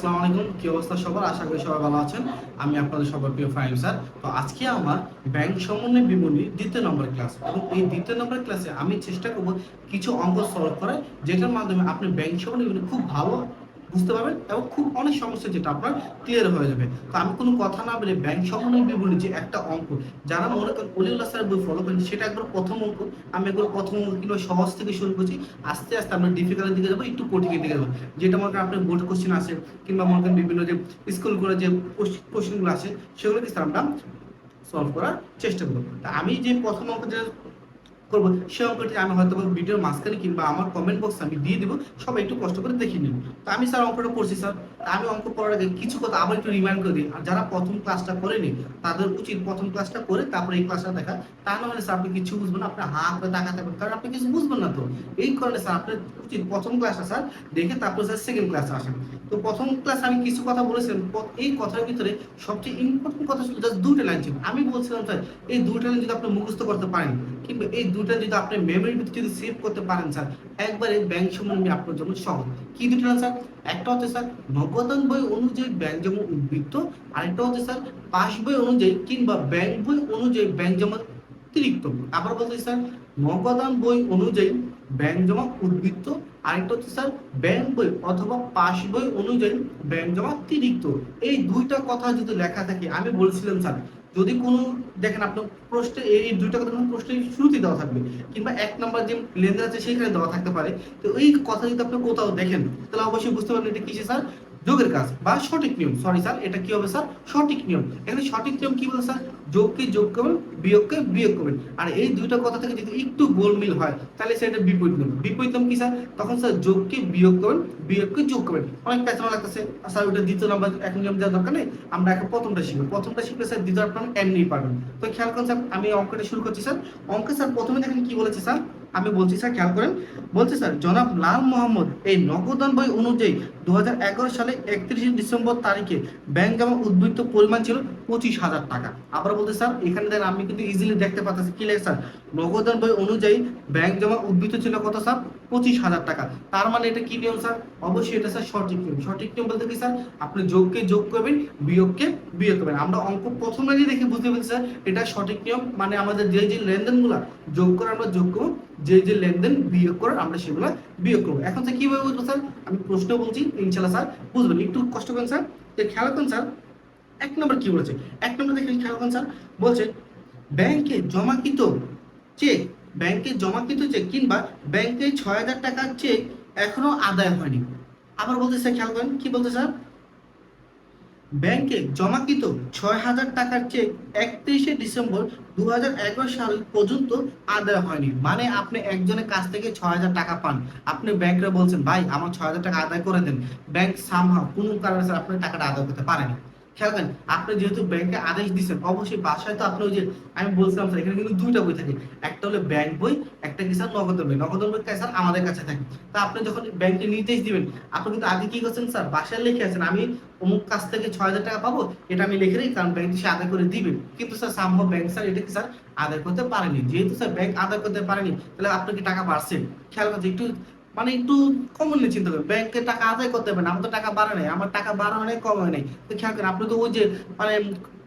আসসালামু আলাইকুম, কি অবস্থা সবার? আশা করি সবাই ভালো আছেন। আমি আপনাদের সবার প্রিয় ফাহিম স্যার। তো আজকে আমার ব্যাংক সমন্বয় বিবরণী দ্বিতীয় নম্বর ক্লাস, এবং এই দ্বিতীয় নম্বর ক্লাসে আমি চেষ্টা করব কিছু অঙ্ক সলভ করার, যেটার মাধ্যমে আপনি ব্যাংক সমন্বয় বিবরণী খুব ভালো বুঝতে পারবেন এবং খুব অনেক সমস্যা যেটা আপনার ক্লিয়ার হয়ে যাবে। তো আমি কোনো কথা না বলে ব্যাংক সমন্বয় বিবরণী যে একটা অঙ্ক, যারা মনে করেন অলিউল্লাহ স্যারের বই ফলো করেন, সেটা একবার প্রথম অঙ্ক। আমি একবার প্রথম অঙ্ক কিংবা সহজ থেকে শুরু করছি, আস্তে আস্তে আমরা ডিফিকাল্টের দিকে যাবো, একটু কঠিনের দিকে যাবো। যেটা মনে করেন আপনার বোর্ড কোশ্চেন আছে কিংবা মনে করেন বিভিন্ন যে স্কুল করে যে কোশ্চেনগুলো আছে, সেগুলো কিন্তু আমরা সলভ করার চেষ্টা করবো। তা আমি যে প্রথম অঙ্ক যে করবো, সে অঙ্কটি আমি হয়তো ভিডিওর মাঝখানে কিংবা আমার কমেন্ট বক্সে আমি দিয়ে দিব, সবাই একটু কষ্ট করে দেখে নিন। তো আমি স্যার অঙ্কটা করছি স্যার। আমি অঙ্ক করার আগে কিছু কথা আবার একটু রিমাইন্ড করে দিই, আর যারা প্রথম ক্লাসটা করেনি তাদের উচিত প্রথম ক্লাসটা করে তারপরে এই ক্লাসটা দেখা। তা না হলে স্যার আপনি কিছু বুঝবেন না, আপনি হা করে তাকাতে থাকবেন, কারণ আপনি কিছু বুঝবেন না। তো এই কারণে স্যার আপনার উচিত প্রথম ক্লাসটা স্যার দেখে তারপর স্যার সেকেন্ড ক্লাসে আসেন। তো প্রথম ক্লাস আমি কিছু কথা বলেছিলাম, এই কথার ভিতরে সবচেয়ে ইম্পর্টেন্ট কথা ছিল জাস্ট দুটো লাইন ছিল। আমি বলছিলাম স্যার এই দুটো লাইন যদি আপনি মুখস্থ করতে পারেন কিংবা এই দুটো যদি আপনি মেমোরির ভিতরে যদি সেভ করতে পারেন স্যার, একবারে ব্যাংক সম্বন্ধে আপনার জন্য সহজ। কি দুটো লাইন স্যার? একটা হচ্ছে স্যার নগদান বই অনুযায়ী ব্যাংক জমা উদ্বৃত্ত, আরেকটা হচ্ছে স্যার পাস বই অনুযায়ী কিংবা ব্যাংক বই অনুযায়ী ব্যাংক জমা অতিরিক্ত। আবার বলতে স্যার নগদান বই অনুযায়ী ব্যাংক জমা উদ্বৃত্ত, আরেকটা হচ্ছে স্যার ব্যাংক বই অথবা পাস বই অনুযায়ী ব্যাংক জমা অতিরিক্ত। এই দুইটা কথা যদি লেখা থাকে, আমি বলছিলাম স্যার যদি কোনো দেখেন আপনার প্রশ্নে এই দুইটা কথা প্রশ্নের শুরুতেই দেওয়া থাকবে কিংবা এক নম্বর যে লেনদেন আছে সেখানে দেওয়া থাকতে পারে। তো এই কথা যদি আপনি কোথাও দেখেন, তাহলে অবশ্যই বুঝতে পারবেন এটা কিসে স্যার, যোগের কাজ বা সঠিক নিয়ম। সরি স্যার, এটা কি হবে স্যার? সঠিক নিয়ম। এখানে সঠিক নিয়ম কি বলে স্যার? যোগকে যোগ করবেন, বিয়োগকে বিয়োগ করবেন। আর এই দুইটা কথা থেকে যদি একটু গোলমিল হয়, তাহলে সেটা বিপরীত নিয়ম। বিপরীত নিয়ম কি স্যার? তখন স্যার যোগকে বিয়োগ করবেন, বিয়োগকে যোগ করবেন। অনেক প্যাটার্ন লাগতেছে স্যার, ওটা দ্বিতীয় নাম্বার এক নিয়ম দেওয়ার দরকার নেই, আমরা এখন প্রথমটা শিখবো। প্রথমটা শিখলে স্যার দ্বিতীয় আপনার এমনি পারবেন। তো খেয়াল করেন স্যার, আমি অঙ্কটা শুরু করছি স্যার। অঙ্কে স্যার প্রথমে দেখেন কি বলেছে স্যার, আমি বলছি স্যার খেয়াল করেন। বলছে স্যার জনাব লাল মোহাম্মদ এই নগদান বই অনুযায়ী 2011 সালে 31 ডিসেম্বর তারিখে ব্যাংক জমা উদ্বৃত্ত পরিমাণ ছিল 25,000 টাকা। আবার বলতে স্যার এখানে দেখেন আমি কিন্তু ইজিলি দেখতে পাচ্ছি কি লেখা স্যার, নগদান বই অনুযায়ী ব্যাংক জমা উদ্বৃত্ত ছিল কত স্যার? 25,000 টাকা। তার মানে এটা কি নিয়ম স্যার? অবশ্যই এটা স্যার সঠিক নিয়ম। সঠিক নিয়ম বলতে কি স্যার? আপনি যোগকে যোগ করবেন, বিয়োগকে বিয়োগ করবেন। আমরা অঙ্ক প্রথম লাইনে দেখে বুঝতে পেরেছি স্যার এটা সঠিক নিয়ম। মানে আমাদের যে যে লেনদেনগুলো যোগ করে আমরা যোগ করব, যে যে লেনদেন বিয়োগ করে আমরা সেগুলো বিয়োগ করবো। এখন স্যার কিভাবে বুঝবো স্যার? আমি প্রশ্ন বলছি, ইনশাল্লাহ স্যার বুঝবেন। একটু কষ্ট করেন স্যার। খেয়াল করেন স্যার এক নম্বর কি বলেছে। এক নম্বর দেখেন খেয়াল করেন স্যার, বলছে ব্যাংকে জমাকৃত চেক, ব্যাংকে জমাকৃত চেক কিংবা ব্যাংকে 6,000 টাকার চেক এখনো আদায় হয়নি। আবার বলতে স্যার খেয়াল করেন কি বলতে স্যার, ব্যাংকে জমাকৃত 6,000 টাকার চেক 31 ডিসেম্বর 2011 সাল পর্যন্ত আদায় হয়নি। মানে আপনি একজনের কাছ থেকে 6,000 টাকা পান, আপনি ব্যাংকে বলছেন ভাই আমার 6,000 টাকা আদায় করে দেন, ব্যাংক সামহাও কোনো কারণে স্যার আপনার টাকাটা আদায় করতে পারেনি। খেয়াল করেন, আপনি যেহেতু ব্যাংকে আদেশ দিচ্ছেন, অবশ্যই বাসায় তো আপনি ওই যে আমি বলছিলাম স্যার এখানে কিন্তু দুইটা বই থাকে, একটা হলো ব্যাংক বই, একটা কি স্যার নগদ বই। নগদ বই স্যার আমাদের কাছে থাকে। তা আপনি যখন ব্যাংকে নির্দেশ দিবেন, আপনি কিন্তু আগে কি করছেন স্যার, বাসায় লিখে আছেন আমি অমুক কাছ থেকে 6,000 টাকা পাবো, এটা আমি লিখে রাখি, কারণ ব্যাংক সে আদায় করে দিবে। কিন্তু স্যার সামহাও ব্যাংক স্যার এটা কি স্যার আদায় করতে পারেনি। যেহেতু স্যার ব্যাংক আদায় করতে পারেনি, তাহলে আপনার কি টাকা বাড়ছে? খেয়াল করছে একটু, মানে একটু কমনলি চিন্তা করেন, ব্যাংকে টাকা আদায় করতে হবে না, আমার তো টাকা বাড়ে নাই, আমার টাকা বাড়া হয় নাই, কম হয় নাই। তো খেয়াল করেন আপনি তো ওই যে মানে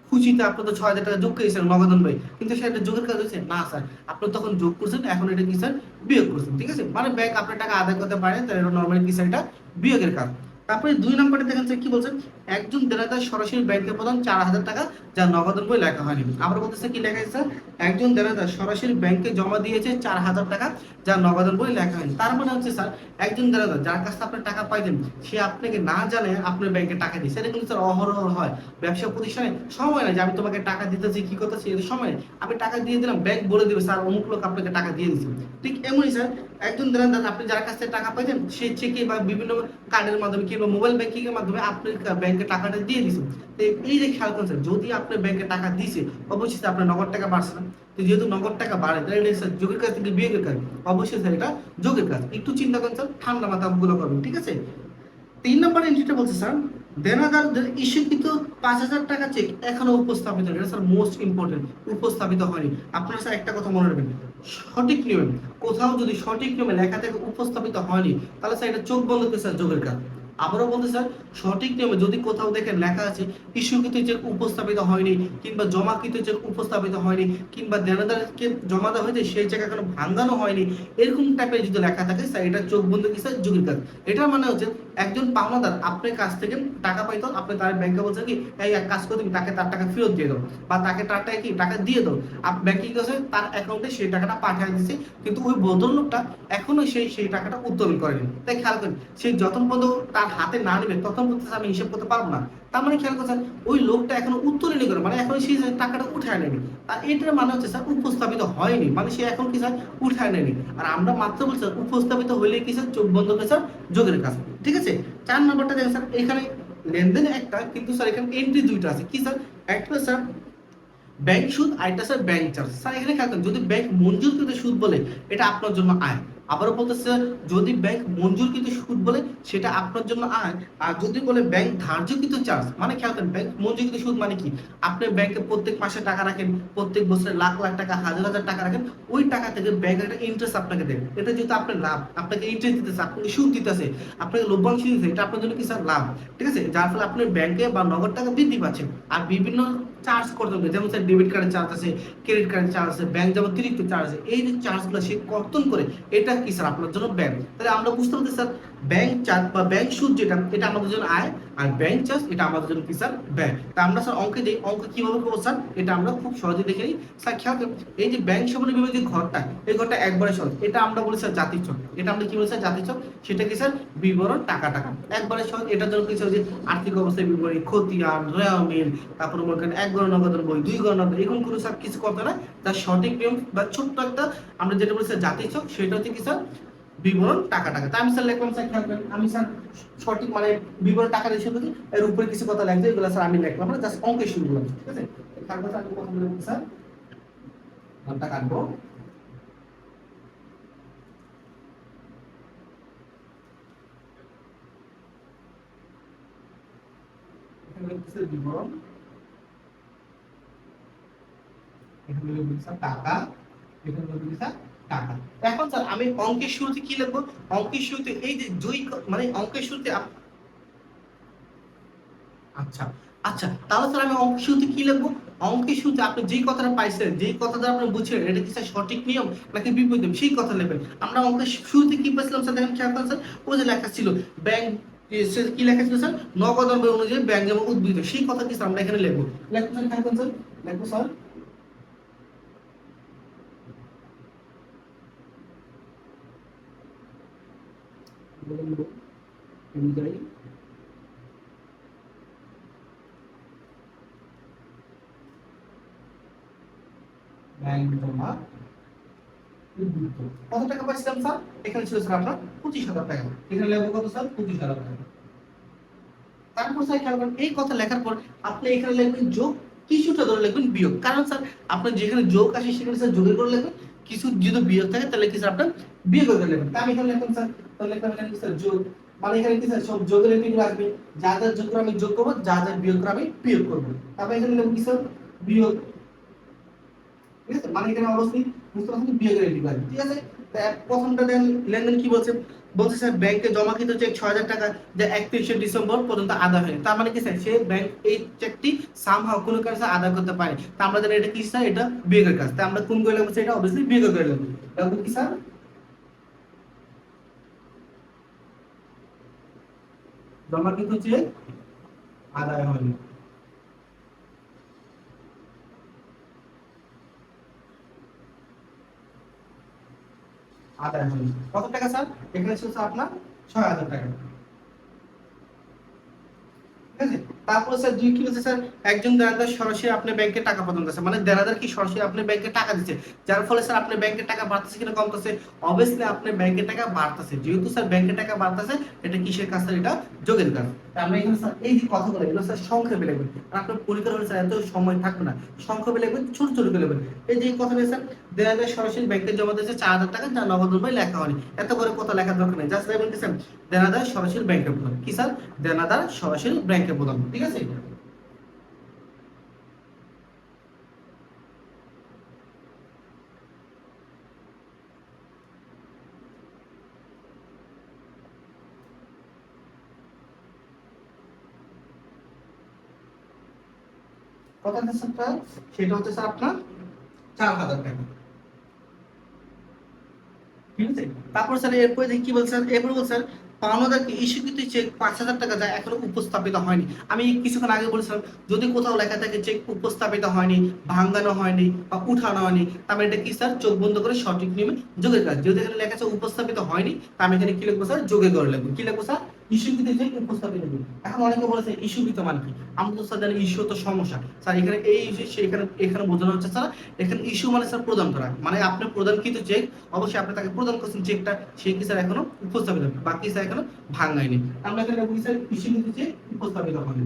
খুশিতে আপনি তো 6,000 টাকা যোগ করেছেন নগদান ভাই, কিন্তু সেটা যোগের কাজ হয়েছে না স্যার, আপনি তখন যোগ করছেন, এখন এটা কি স্যার বিয়োগ করছেন। ঠিক আছে, মানে ব্যাংক আপনার টাকা আদায় করতে পারে, তাহলে এটা নর্মালি কি স্যার এটা বিয়োগের কাজ। তারপরে দুই নম্বরে দেখেন স্যার কি বলছেন, একজন দেনাদার সরাসরি ব্যাংকে প্রদান 4,000 টাকা যা নগদান বই লেখা হয়নি। আবার বলতেছে কি লেখা আছে, একজন দেনাদার সরাসরি ব্যাংকে জমা দিয়েছে 4,000 টাকা যা নগদান বই লেখা হয়নি। তার মানে হচ্ছে স্যার একজন দেনাদার যার কাছে আপনি টাকা পাইতেন, সে আপনাকে না জানে আপনার ব্যাংকে টাকা দিচ্ছে। সেটা কিন্তু স্যার অহরহ হয় ব্যবসা প্রতিষ্ঠানে। সময় না যে আমি তোমাকে টাকা দিতেছি কি করতেছি, এর সময় নেই। আমি টাকা দিয়ে দিলাম, ব্যাংক বলে দিবে স্যার অমুক লোক আপনাকে টাকা দিয়ে দিচ্ছে। ঠিক এমনই স্যার একজন দেনাদার আপনি যার কাছ থেকে টাকা পাইতেন, সে চেকে বা বিভিন্ন কার্ডের মাধ্যমে কিংবা মোবাইল ব্যাংকিং এর মাধ্যমে আপনি ব্যাংকে টাকাটা দিয়ে দিয়েছেন। তো এই যে খেয়াল করছেন, যদি আপনি ব্যাংকে টাকা দিছে, অবশ্যই আপনার নগদ টাকা বাড়ছে না। তো যেহেতু নগদ টাকা বাড়ে, তাহলে এটা স্যার যোগের কাজ থেকে বিয়োগের কাজ। অবশ্যই স্যার এটা যোগের কাজ। একটু চিন্তা করেন স্যার, ঠান্ডা মাথা গুলো করবেন। ঠিক আছে, 3 নম্বর এন্ট্রিটা বলছে স্যার দেনাদারদের ইস্যুকৃত 5,000 টাকা চেক এখনো উপস্থাপিত হয়নি। এটা স্যার মোস্ট ইম্পর্টেন্ট, উপস্থাপিত হয়নি। আপনারা স্যার একটা কথা মনে রাখবেন, সঠিক নিয়মে কোথাও যদি সঠিক নিয়মে লেখা থেকে উপস্থাপিত হয়নি, তাহলে স্যার এটা চোখ বন্ধ করে স্যার যোগের কাজ। আবারও বলতে স্যার সঠিক নিয়মে যদি কোথাও দেখেন লেখা আছে ইস্যুকৃত চেক উপস্থাপিত হয়নি, কিংবা জমাকৃত চেক উপস্থাপিত হয়নি, কিংবা দেনাদারকে জমা দেওয়া হয়েছে সেই চেক এখনো ভাঙানো হয়নি, এরকম টাইপের যদি লেখা থাকে স্যার এটা চোখ বন্ধ কি স্যার যুগের কাজ। এটার মানে হচ্ছে একজন পাওনাদার আপনার কাছ থেকে টাকা পাইতো, আপনি তার ব্যাংকে বলছেন কি এই এক কাজ করে তুমি তাকে তার টাকা ফেরত দিয়ে দাও, বা তাকে তার টাকা কি টাকা দিয়ে দাও, ব্যাংকে কি করছে তার অ্যাকাউন্টে সেই টাকাটা পাঠিয়ে দিচ্ছে, কিন্তু ওই ভদ্রলোকটা এখনো সেই টাকাটা উত্তোলন করেনি। তাই খেয়াল করেন সেই যতক্ষণ পর্যন্ত তার হাতে না নেবে তখন পর্যন্ত আমি হিসাব করতে পারবো না। তার মানে খেয়াল করছেন ওই লোকটা এখনো উত্তোলনই করে, মানে এখন সেই টাকাটা উঠায় নেয়নি। আর এটার মানে হচ্ছে স্যার উপস্থাপিত হয়নি, মানে সে এখন কি স্যার উঠায় নেয়নি। আর আমরা মাত্র বলছি উপস্থাপিত হইলে কি স্যার চোখ বন্ধ করে স্যার যোগের কাজ। ঠিক আছে, 4 নাম্বারটা দেখেন স্যার এখানে লেনদেন একটা, কিন্তু স্যার এখানে এন্ট্রি দুইটা আছে। কি স্যার, একটা স্যার ব্যাংক সুদ, আরেকটা স্যার ব্যাংক চার্জ। স্যার এখানে খেয়াল করেন যদি ব্যাংক মঞ্জুরকৃত সুদ বলে এটা আপনার জন্য আয়। আবারও বলতেছে যদি ব্যাংক মঞ্জুরকৃত সুদ বলে সেটা আপনার জন্য আয়। আর যদি বলে ব্যাংক ধার্যকৃত চার্জ, মানে খেয়াল করেন ব্যাংক মঞ্জুরকৃত সুদ মানে কি, আপনি ব্যাংকে প্রত্যেক মাসে টাকা রাখেন, প্রত্যেক বছরে লাখ লাখ টাকা হাজার হাজার টাকা রাখেন, ওই টাকা থেকে ব্যাংক একটা ইন্টারেস্ট আপনাকে দেবে। এটা যেহেতু আপনার লাভ, আপনাকে ইন্টারেস্ট দিতেছে, আপনাকে সুদ দিতেছে, আপনাকে লভ্যাংশ দিতেছে, এটা আপনার জন্য কি স্যার লাভ। ঠিক আছে, যার ফলে আপনি ব্যাংকে বা নগদ টাকা বৃদ্ধি পাচ্ছেন। আর বিভিন্ন চার্জ করতে হবে, যেমন স্যার ডেবিট কার্ডের চার্জ আছে, ক্রেডিট কার্ডের চার্জ আছে, ব্যাংক যেমন অতিরিক্ত চার্জ আছে, এই যে চার্জগুলো সে কর্তন করে, এটা কি স্যার আপনার জন্য ব্যাংক। তাহলে আমরা বুঝতে পারছি স্যার ব্যাংক চার্জ বা ব্যাংক সুদ যেটা এটা আমাদের জন্য আয়, আর ব্যাংক চার্জ এটা আমাদের জন্য কি স্যার ব্যয়। তা আমরা স্যার অঙ্কে দিই, অঙ্ক কিভাবে করবো স্যার এটা আমরা খুব সহজে দেখে নিই। স্যার খেয়াল করুন এই যে ব্যাংক সম্পর্কে বিভাগের যে ঘরটা, এই ঘরটা একবারে সহজ, এটা আমরা বলি স্যার জাতির চক। এটা আমরা কি বলি স্যার জাতির চক, সেটা কি স্যার বিবরণ টাকা টাকা একবারে সহজ। এটার জন্য কিছু যে আর্থিক অবস্থায় বিবরণী, খতিয়ান, রেওয়ামিল, তারপর মনে করেন এক গণনা নগদের বই, দুই গণনা এরকম কোনো স্যার কিছু করতে না। তার সঠিক নিয়ম বা ছোট্ট একটা আমরা যেটা বলি স্যার জাতির চক, সেটা হচ্ছে কি স্যার বিবরণ টাকা টাকা। তা আমি স্যার লিখলাম স্যার খেয়াল করেন আমি স্যার সঠিক মানে বিবরণ টাকা হিসেবে যদি এর উপরে কিছু কথা লাগছে এগুলো স্যার আমি লিখলাম না, জাস্ট অঙ্কে শুরু করলাম। ঠিক আছে, খেয়াল করতে আমি প্রথমে লিখব স্যার ঘন্টা কাটবো, এখানে লিখতেছে বিবরণ, এখানে লিখব স্যার টাকা, এখানে লিখব স্যার টাকা। এখন স্যার আমি অঙ্কের শুরুতে কি লিখবো, অঙ্কের শুরুতে এই যে দুই মানে অঙ্কের শুরুতে আচ্ছা আচ্ছা, তাহলে স্যার আমি অঙ্কের শুরুতে কি লিখবো, অঙ্কের শুরুতে আপনি যেই কথাটা পাইছেন, যেই কথাটা আপনি বুঝছেন এটা কি স্যার সঠিক নিয়ম নাকি বিপরীত নিয়ম, সেই কথা লিখবেন। আমরা অঙ্কের শুরুতে কি পাইছিলাম স্যার দেখেন খেয়াল করেন স্যার, ওই যে লেখা ছিল ব্যাংক, কি লেখা ছিল স্যার নগদ ব্যয় অনুযায়ী ব্যাংক যেমন উদ্বৃত্ত, সেই কথা কি স্যার আমরা এখানে লিখবো। লিখবো স্যার খেয়াল করেন স্যার, লিখবো স্যার অনুযায়ী ব্যাংক জমা উদ্বৃত্ত। কত টাকা পাইছিলাম স্যার, এখানে ছিল স্যার আপনার 25,000 টাকা, এখানে লিখবো কত স্যার 25,000 টাকা। তারপর স্যার খেয়াল করেন এই কথা লেখার পর আপনি এখানে লিখবেন যোগ, কিছুটা ধরে লিখবেন বিয়োগ, কারণ স্যার আপনার যেখানে যোগ আসে সেখানে স্যার যোগের করে লিখবেন, কিছু যদি বিয়োগ থাকে তাহলে কি স্যার আপনার বিয়োগ করে লিখবেন। তা আমি এখানে লিখলাম স্যার, তাহলে লিখলাম এখানে কি স্যার যোগ, মানে এখানে কি স্যার সব যোগের এন্ট্রিগুলো আসবে, যা যা যোগ করে আমি যোগ করবো, যা যা বিয়োগ করে আমি বিয়োগ করবো। তারপর এখানে লিখবো কি স্যার বিয়োগ। ঠিক আছে, মানে এখানে অবশ্যই বুঝতে পারছেন বিয়োগের এন্ট্রি আসবে। ঠিক আছে, প্রথমটা দেন লেনদেন কি বলছে, বলছে স্যার ব্যাংকে জমাকৃত চেক 6,000 টাকা যা 31শে ডিসেম্বর পর্যন্ত আদায় হয়নি। তার মানে কি স্যার সে ব্যাংক এই চেকটি সামহাও কোনো কারণে আদায় করতে পারে। তা আমরা জানি এটা কি স্যার এটা বিয়োগের কাজ। তাই আমরা কোন করে লিখবো এটা অবভিয়াসলি বিয়োগ করে লিখবো। লিখবো কি স্যার জমাকৃত চেক আদায় হয়নি, আদায় হয়নি কত টাকা স্যার, এখানে ছিল স্যার আপনার 6,000 টাকা। ঠিক আছে, তারপর স্যার দুই কি বলছে স্যার একজন দেনাদার সরাসরি আপনার ব্যাংকে টাকা প্রদান করছে, মানে দেনাদার কি সরাসরি আপনার ব্যাংকে টাকা দিচ্ছে, যার ফলে স্যার আপনার ব্যাংকে টাকা বাড়তেছে কিনা কমতেছে, অবভিয়াসলি আপনার ব্যাংকে টাকা বাড়তেছে, যেহেতু স্যার ব্যাংকে টাকা বাড়তেছে এটা কিসের কাজ স্যার এটা যোগের কাজ। তা আমরা এখানে স্যার এই যে কথাগুলো এগুলো স্যার সংক্ষেপে লিখবেন, আর আপনার পরীক্ষা হলে স্যার এত সময় থাকবে না, সংক্ষেপে লিখবেন ছোট ছোট করে লিখবেন। এই যে কথাটা স্যার দেনাদার সরাসরি ব্যাংকে জমা দিয়েছে 4,000 টাকা যা নগদ উপায় লেখা হয়নি, এত করে কথা লেখার দরকার নেই, জাস্ট লিখবেন কি স্যার দেনাদার সরাসরি ব্যাংকে প্রদান, কি স্যার দেনাদার সরাসরি ব্যাংকে প্রদান। ঠিক আছে, কত আছে স্যার? সেটা হচ্ছে স্যার আপনার 4,000 টাকা। ঠিক আছে, তারপর স্যার এরপরে দেখি কি বলছেন, এরপরে বলছেন পাওনাদারকে ইস্যুকৃত চেক 5,000 টাকা যা এখনো উপস্থাপিত হয়নি। আমি কিছুক্ষণ আগে বলেছিলাম যদি কোথাও লেখা থাকে চেক উপস্থাপিত হয়নি, ভাঙানো হয়নি বা উঠানো হয়নি, তাহলে এটা কি স্যার চোখ বন্ধ করে সঠিক নিয়মে যোগের কাজ। যদি এখানে লেখা আছে উপস্থাপিত হয়নি, তা আমি এখানে কি লিখবো স্যার? যোগে করে লিখবো। কি লিখবো স্যার? ইস্যুকৃত চেক উপস্থাপিত হয়নি। এখন অনেকে বলেছে ইস্যুকৃত মানে কি? আমরা তো স্যার জানি ইস্যু তো সমস্যা। স্যার এখানে এই ইস্যু এখানে এখানে বোঝানো হচ্ছে স্যার এখানে ইস্যু মানে স্যার প্রদান করা, মানে আপনি প্রদানকৃত চেক অবশ্যই আপনি তাকে প্রদান করছেন চেকটা, সে কি স্যার এখনো উপস্থাপিত হয়নি, বাকি স্যার এখনো ভাঙায়নি। আমরা এখানে বলি স্যার ইস্যুকৃত চেক উপস্থাপিত হয়নি।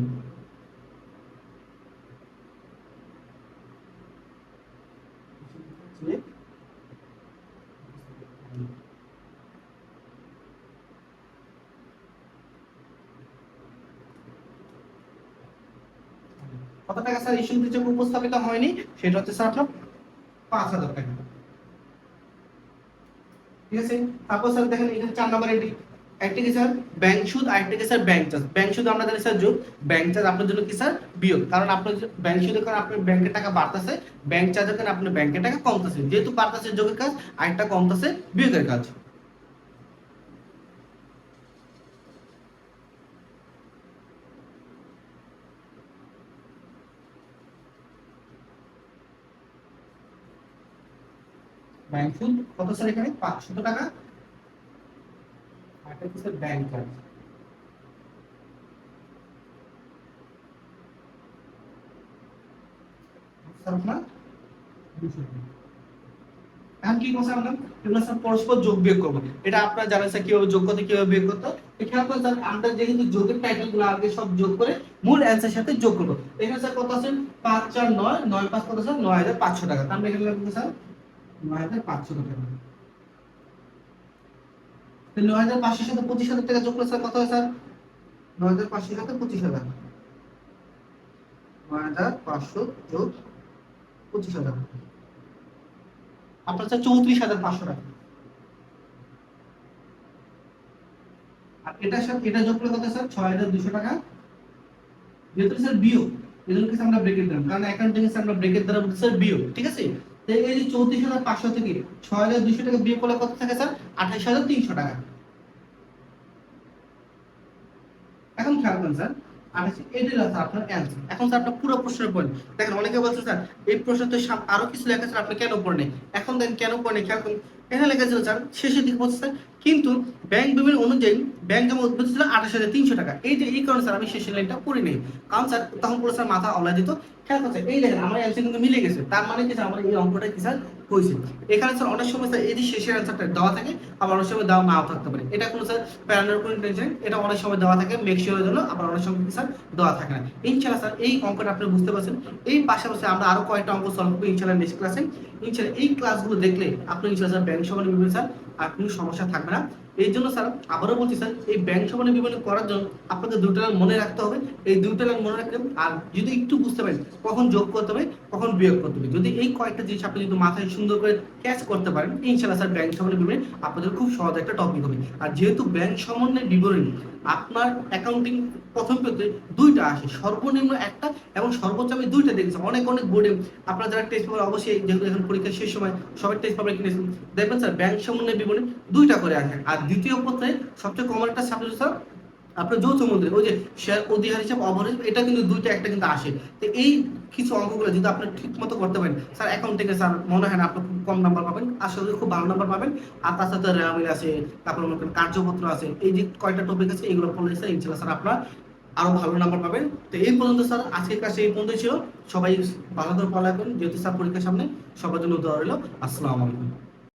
কত টাকা স্যার ইস্যুকৃত চেক উপস্থাপিত হয়নি? সেটা হচ্ছে স্যার আপনার 5,000 টাকা। ঠিক আছে, তারপর স্যার দেখেন এখানে 4 নম্বর এন্ট্রি, একটা কি স্যার ব্যাংক সুদ, আরেকটা কি স্যার ব্যাংক চার্জ। ব্যাংক সুদ আমরা জানি স্যার যোগ, ব্যাংক চার্জ আপনার জন্য কি স্যার বিয়োগ। কারণ আপনার ব্যাংক সুদের কারণে আপনার ব্যাংকের টাকা বাড়তেছে, ব্যাংক চার্জের কারণে আপনার ব্যাংকের টাকা কমতেছে। যেহেতু বাড়তেছে যোগের কাজ, আরেকটা কমতেছে বিয়োগের কাজ। ব্যাংক সুদ কত স্যার? এখানে 500 টাকা। আরেকটা কি স্যার ব্যাংক চার্জ স্যার আপনার 200 টাকা। এখন কি করছে আমরা? এগুলো স্যার পরস্পর যোগ বিয়োগ করবো। এটা আপনারা জানেন স্যার কিভাবে যোগ করতে কিভাবে বিয়োগ করতে। এখানে আপনার স্যার আমরা যেহেতু যোগের টাইটেল গুলো আগে সব যোগ করে মূল অ্যান্সার সাথে যোগ করবো। এখানে স্যার কত আছে? 5 4 9 9 5 কত স্যার? 9,500 টাকা। তাহলে এখানে লিখবো স্যার 9,500 টাকা। তো 9,500 সাথে 25,000 টাকা যোগ করলে স্যার কত হয় স্যার? 9,500 সাথে 25,000, 9,500 যোগ 25,000 আপনার স্যার 34,500 টাকা। আর এটার সাথে এটা যোগ করলে কত স্যার? 6,200 টাকা। যেহেতু স্যার বিয়োগ, এজন্য কিন্তু আমরা ব্রেকেট দিলাম, কারণ অ্যাকাউন্টিং এ আমরা ব্রেকেট দ্বারা বলতে স্যার বিয়োগ। ঠিক আছে, তো এই যে 34,500 থেকে 6,200 টাকা বিয়োগ করলে কত থাকে স্যার? 28,300 টাকা। এখন খেয়াল করেন স্যার, এটাই হচ্ছে আপনার অ্যান্সার। এখন স্যার আপনার পুরো প্রশ্নের পয়েন্ট দেখেন। অনেকে বলছে স্যার এই প্রশ্নতে আরো কিছু লেখা আছে আপনি কেন পড়েন? এখন দেখেন কেন পড়েন, খেয়াল করুন। এখানে লেখা ছিল স্যার শেষের দিকে বলছে স্যার কিন্তু ব্যাংক বিবরণী অনুযায়ী ব্যাংক জমা উদ্ভিদ ছিল 28,300 টাকা। এই যে এই কারণে স্যার আমি শেষের লাইনটা পড়ি নেই, কারণ স্যার তখন পুরো স্যার মাথা অলা দিত। খেয়াল করছে এই দেখেন আমার অ্যান্সার কিন্তু মিলে গেছে, তার মানে কি স্যার আমার এই অঙ্কটা কি স্যার হয়েছে। এখানে স্যার অনেক সময় স্যার এই যে শেষের অ্যান্সারটা দেওয়া থাকে, আবার অনেক সময় দেওয়া নাও থাকতে পারে। এটা কোনো স্যার প্যারানোর কোনো টেনশন, এটা অনেক সময় দেওয়া থাকে মেক শিওরের জন্য, আবার অনেক সময় কি স্যার দেওয়া থাকে না। ইনশাআল্লাহ স্যার এই অঙ্কটা আপনি বুঝতে পারছেন। এই পাশাপাশি আমরা আরো কয়েকটা অঙ্ক সলভ করব ইনশাআল্লাহ নেক্সট ক্লাসে। ইনশাআল্লাহ এই ক্লাসগুলো দেখলে আপনি ইনশাআল্লাহ স্যার ব্যাংক সম্বন্ধে বিবরণী স্যার আর কোনো সমস্যা থাকবে না। এই জন্য স্যার আবারও বলছি স্যার এই ব্যাংক সম্বন্ধে বিবরণী করার জন্য আপনাদের দুটো লাইন মনে রাখতে হবে। এই দুটো লাইন মনে রাখবেন, আর যদি একটু বুঝতে পারেন কখন যোগ করতে হবে কখন বিয়োগ করতে হবে, যদি এই কয়েকটা জিনিস আপনি যদি মাথায় সুন্দর করে ক্যাচ করতে পারেন, ইনশাআল্লাহ স্যার ব্যাংক সম্বন্ধে বিবরণী আপনাদের খুব সহজ একটা টপিক হবে। আর যেহেতু ব্যাংক সম্বন্ধে বিবরণী আপনার অ্যাকাউন্টিং প্রথম পেতে দুইটা আসে, সর্বনিম্ন একটা এবং সর্বোচ্চ আমি দুইটা দেখেছি অনেক অনেক বোর্ডে। আপনারা যারা টেস্ট পেপার অবশ্যই যেহেতু এখন পরীক্ষা শেষ সময় সবাই টেস্ট পেপার কিনেছেন, দেখবেন স্যার ব্যাংক সম্বন্ধে বিবরণী দুইটা করে আসে। আর দ্বিতীয় পত্রে সবচেয়ে কমন একটা সাবজেক্ট স্যার আপনার যৌথ মূলধন, ওই যে শেয়ার অধিহার হিসাব অবহার, এটা কিন্তু দুইটা একটা কিন্তু আসে। তো এই কিছু অঙ্কগুলো যদি আপনি ঠিক মতো করতে পারেন স্যার অ্যাকাউন্টিং এ স্যার মনে হয় না আপনি খুব কম নাম্বার পাবেন, আসলে খুব ভালো নাম্বার পাবেন। আর তার সাথে রেওয়ামিল আছে, তারপর মনে করেন কার্যপত্র আছে, এই যে কয়টা টপিক আছে এগুলো পড়লে স্যার ইনশাআল্লাহ স্যার আপনার আরো ভালো নাম্বার পাবেন। তো এই পর্যন্ত স্যার আজকের ক্লাস এই পর্যন্তই ছিল। সবাই ভালো করে পড়ালেখা করুন, যেহেতু স্যার পরীক্ষার সামনে। সবার জন্য দোয়া রইল। আসসালামু আলাইকুম।